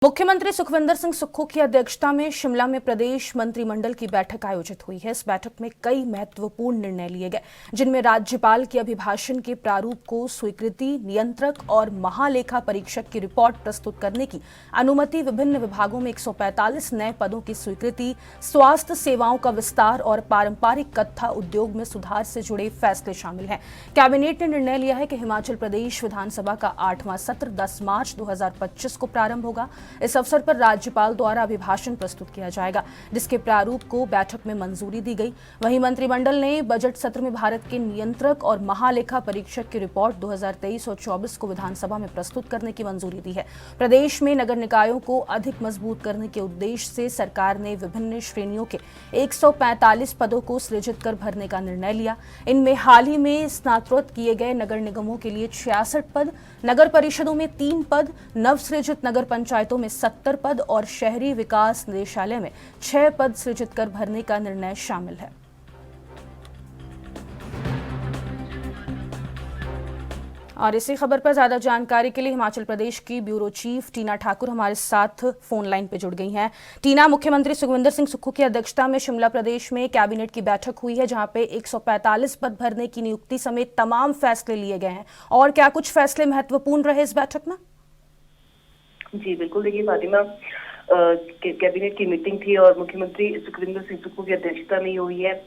मुख्यमंत्री सुखविंदर सिंह सुक्खू की अध्यक्षता में शिमला में प्रदेश मंत्रिमंडल की बैठक आयोजित हुई है। इस बैठक में कई महत्वपूर्ण निर्णय लिए गए, जिनमें राज्यपाल के अभिभाषण के प्रारूप को स्वीकृति, नियंत्रक और महालेखा परीक्षक की रिपोर्ट प्रस्तुत करने की अनुमति, विभिन्न विभागों में 145 नए पदों की स्वीकृति, स्वास्थ्य सेवाओं का विस्तार और पारंपरिक कत्था उद्योग में सुधार से जुड़े फैसले शामिल हैं। कैबिनेट ने निर्णय लिया है कि हिमाचल प्रदेश विधानसभा का 8वां सत्र 10 मार्च 2025 को प्रारंभ होगा। इस अवसर पर राज्यपाल द्वारा अभिभाषण प्रस्तुत किया जाएगा, जिसके प्रारूप को बैठक में मंजूरी दी गई। वहीं मंत्रिमंडल ने बजट सत्र में भारत के नियंत्रक और महालेखा परीक्षक की रिपोर्ट 2023 और 24 को विधानसभा में प्रस्तुत करने की मंजूरी दी है। प्रदेश में नगर निकायों को अधिक मजबूत करने के उद्देश्य से सरकार ने विभिन्न श्रेणियों के 145 पदों को सृजित कर भरने का निर्णय लिया। इनमें हाल ही में स्नातकोत्तर किए गए नगर निगमों के लिए 66 पद, नगर परिषदों में 3 पद, नवसृजित नगर पंचायतों में 70 पद और शहरी विकास निदेशालय में 6 पद सृजित कर भरने का निर्णय शामिल है। और इसी खबर पर ज्यादा जानकारी के लिए हिमाचल प्रदेश की ब्यूरो चीफ टीना ठाकुर हमारे साथ फोन लाइन पे जुड़ गई हैं। टीना, मुख्यमंत्री सुखविंदर सिंह सुक्खू की अध्यक्षता में शिमला प्रदेश में कैबिनेट की बैठक हुई है, जहां पे 145 पद भरने की नियुक्ति समेत तमाम फैसले लिए गए हैं। और क्या कुछ फैसले महत्वपूर्ण रहे इस बैठक में? जी बिल्कुल, देखिए फातिमा, कैबिनेट की मीटिंग थी और मुख्यमंत्री सुखविंदर सिंह सुक्खू की अध्यक्षता में हुई है।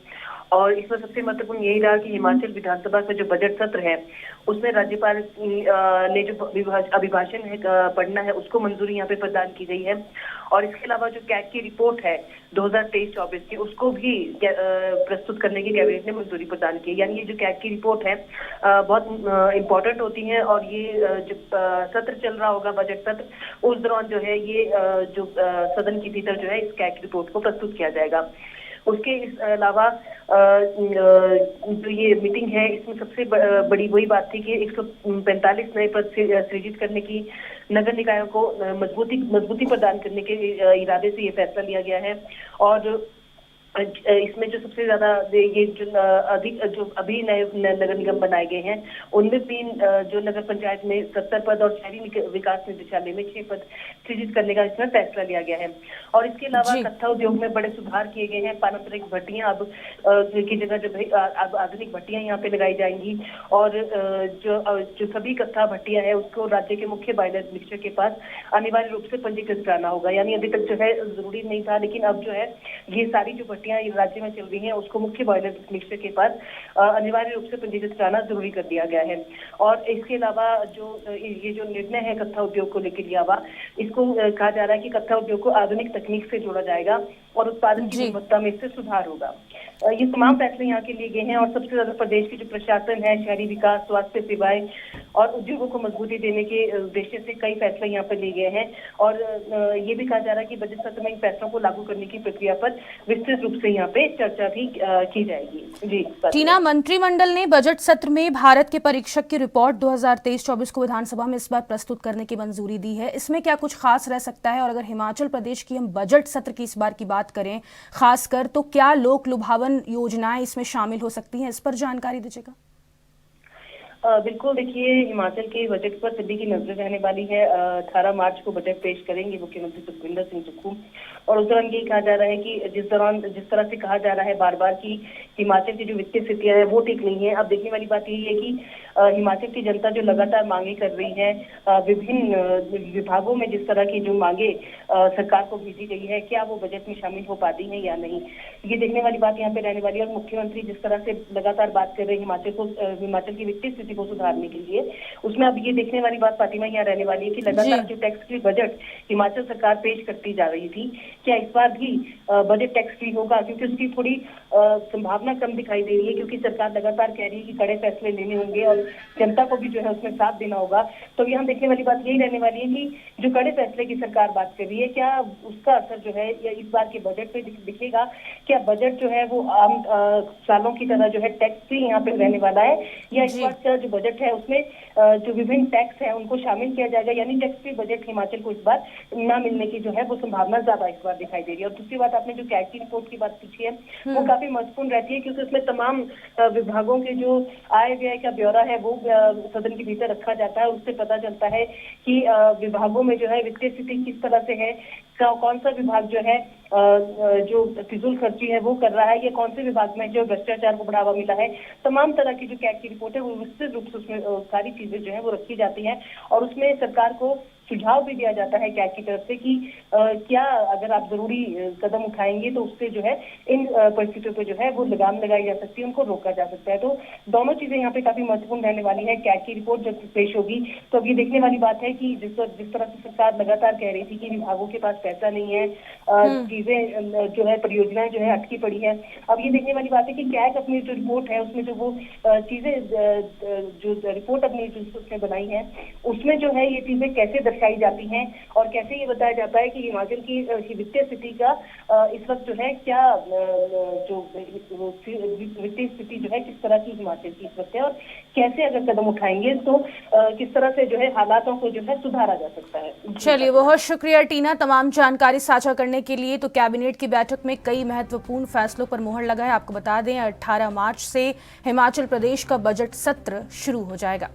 और इसमें सबसे महत्वपूर्ण यही रहा कि हिमाचल विधानसभा का जो बजट सत्र है उसमें राज्यपाल ने जो अभिभाषण है पढ़ना है उसको मंजूरी यहाँ पे प्रदान की गई है। और इसके अलावा जो कैग की रिपोर्ट है 2023-24 की उसको भी प्रस्तुत करने की कैबिनेट ने मंजूरी प्रदान की। यानी ये जो कैग की रिपोर्ट है बहुत इम्पोर्टेंट होती है और ये जो सत्र चल रहा होगा बजट सत्र, उस दौरान जो है ये जो सदन के भीतर जो है इस कैग रिपोर्ट को प्रस्तुत किया जाएगा। उसके अलावा जो ये मीटिंग है इसमें सबसे बड़ी वही बात थी कि 145 नए पद सृजित करने की, नगर निकायों को मजबूती प्रदान करने के इरादे से ये फैसला लिया गया है। और इसमें जो सबसे ज्यादा ये जो अधिक जो अभी नए नगर निगम बनाए गए हैं उनमें 3 जो नगर पंचायत में 70 पद और शहरी विकास निदेशालय में 6 पद सृजित करने का इसमें फैसला लिया गया है। और इसके अलावा कत्था उद्योग में बड़े सुधार किए गए हैं। पारंपरिक भट्टियां अब की जगह जो अब आधुनिक भट्टियां यहाँ पे लगाई जाएंगी और जो सभी कत्था भट्टियां हैं उसको राज्य के मुख्य बायलर निरीक्षक के पास अनिवार्य रूप से पंजीकृत कराना होगा। यानी अभी तक जो है जरूरी नहीं था, लेकिन अब जो है ये सारी जो राज्य में चल रही हैं उसको मुख्य बॉयलर निरीक्षक के पास अनिवार्य रूप से पंजीकृत कराना जरूरी कर दिया गया है। और इसके अलावा जो ये जो निर्णय है कत्था उद्योग को लेकर लिया हुआ, इसको कहा जा रहा है कि कत्था उद्योग को आधुनिक तकनीक से जोड़ा जाएगा और उत्पादन की गुणवत्ता में इससे सुधार होगा। ये तमाम फैसले यहाँ के लिए गए हैं। और सबसे ज्यादा प्रदेश की जो प्रशासन है, शहरी विकास, स्वास्थ्य सेवाएं और उद्योगों को मजबूती देने के उद्देश्य से कई फैसले यहाँ पर लिए गए हैं। और ये भी कहा जा रहा है कि बजट सत्र में इन फैसलों को लागू करने की प्रक्रिया पर विस्तृत रूप से यहाँ पे चर्चा भी की जाएगी। जी टीना, मंत्रिमंडल ने बजट सत्र में भारत के परीक्षक की रिपोर्ट 2023-24 को विधानसभा में इस बार प्रस्तुत करने की मंजूरी दी है। इसमें क्या कुछ खास रह सकता है? और अगर हिमाचल प्रदेश की हम बजट सत्र की इस बार की बात करें खासकर, तो क्या लोक लुभावन योजनाएं इसमें शामिल हो सकती हैं? इस पर जानकारी दीजिएगा। बिल्कुल, देखिए हिमाचल के बजट पर सभी की नजर रहने वाली है। 18 मार्च को बजट पेश करेंगे मुख्यमंत्री सुखविंदर सिंह सुक्खू। और उस दौरान यही कहा जा रहा है कि जिस तरह से कहा जा रहा है बार बार कि हिमाचल की जो वित्तीय स्थितियां है वो ठीक नहीं है। अब देखने वाली बात यही है कि हिमाचल की जनता जो लगातार मांगे कर रही है, विभिन्न विभागों में जिस तरह की जो मांगे सरकार को भेजी गई है, क्या वो बजट में शामिल हो पाती है या नहीं, ये देखने वाली बात यहाँ पे रहने वाली है। और मुख्यमंत्री जिस तरह से लगातार बात कर रहे हैं हिमाचल की वित्तीय स्थिति को सुधारने के लिए, उसमें अब ये देखने वाली बात फातिमा यहाँ रहने वाली है कि लगातार जो टैक्स फ्री बजट हिमाचल सरकार पेश करती जा रही थी, क्या इस बार भी बजट टैक्स फ्री होगा? क्योंकि उसकी थोड़ी संभावना कम दिखाई दे रही है, क्योंकि सरकार लगातार कह रही है कि कड़े फैसले लेने होंगे और जनता को भी जो है उसमें साथ देना होगा। तो यहाँ देखने वाली बात यही रहने वाली है कि जो कड़े फैसले की सरकार बात कर रही है है, क्या उसका असर जो है या इस बार के बजट पे दिखेगा? क्या बजट जो है वो आम सालों की तरह जो है टैक्स फ्री यहाँ पे रहने वाला है, या इस जी। बार का जो बजट है उसमें जो विभिन्न टैक्स है उनको शामिल किया जाएगा, यानी टैक्स फ्री बजट हिमाचल को इस बार ना मिलने की जो है वो संभावना ज्यादा इस बार दिखाई दे रही है। और दूसरी बात, आपने जो कैग की रिपोर्ट की बात पूछी है वो काफी महत्वपूर्ण रहती है, क्योंकि उसमें तमाम विभागों के जो आय व्यय का ब्यौरा है वो सदन के भीतर रखा जाता है। उससे पता चलता है कि विभागों में जो है वित्तीय स्थिति किस तरह से है, कौन सा विभाग जो है जो फिजूल खर्ची है वो कर रहा है, या कौन से विभाग में जो भ्रष्टाचार को बढ़ावा मिला है। तमाम तरह की जो कैग की रिपोर्ट है वो विस्तृत रूप से उसमें सारी चीजें जो है वो रखी जाती हैं, और उसमें सरकार को सुझाव भी दिया जाता है कैग की तरफ से कि क्या अगर आप जरूरी कदम उठाएंगे तो उससे जो है इन परिस्थितियों पे जो है वो लगाम लगाई जा सकती है, उनको रोका जा सकता है। तो दोनों चीजें यहाँ पे काफी महत्वपूर्ण रहने वाली है। कैग की रिपोर्ट जब पेश होगी तो अब ये देखने वाली बात है कि जिस तरह से सरकार लगातार कह रही थी कि विभागों के पास पैसा नहीं है, चीजें जो है परियोजनाएं जो है अटकी पड़ी है, अब ये देखने वाली बात है कि कैग अपनी जो रिपोर्ट है उसमें जो वो चीजें जो रिपोर्ट अपनी उसने बनाई है उसमें जो है ये चीजें कैसे दर्शाई जाती हैं, और कैसे ये बताया जाता है कि हिमाचल की वित्तीय स्थिति का इस वक्त जो है क्या जो वित्तीय स्थिति जो है किस तरह की हिमाचल की इस वक्त है, और कैसे अगर कदम उठाएंगे तो किस तरह से जो है हालातों को जो है सुधारा जा सकता है। चलिए, बहुत शुक्रिया टीना तमाम जानकारी साझा करने के लिए। तो कैबिनेट की बैठक में कई महत्वपूर्ण फैसलों पर मुहर लगा है। आपको बता दें 18 मार्च से हिमाचल प्रदेश का बजट सत्र शुरू हो जाएगा।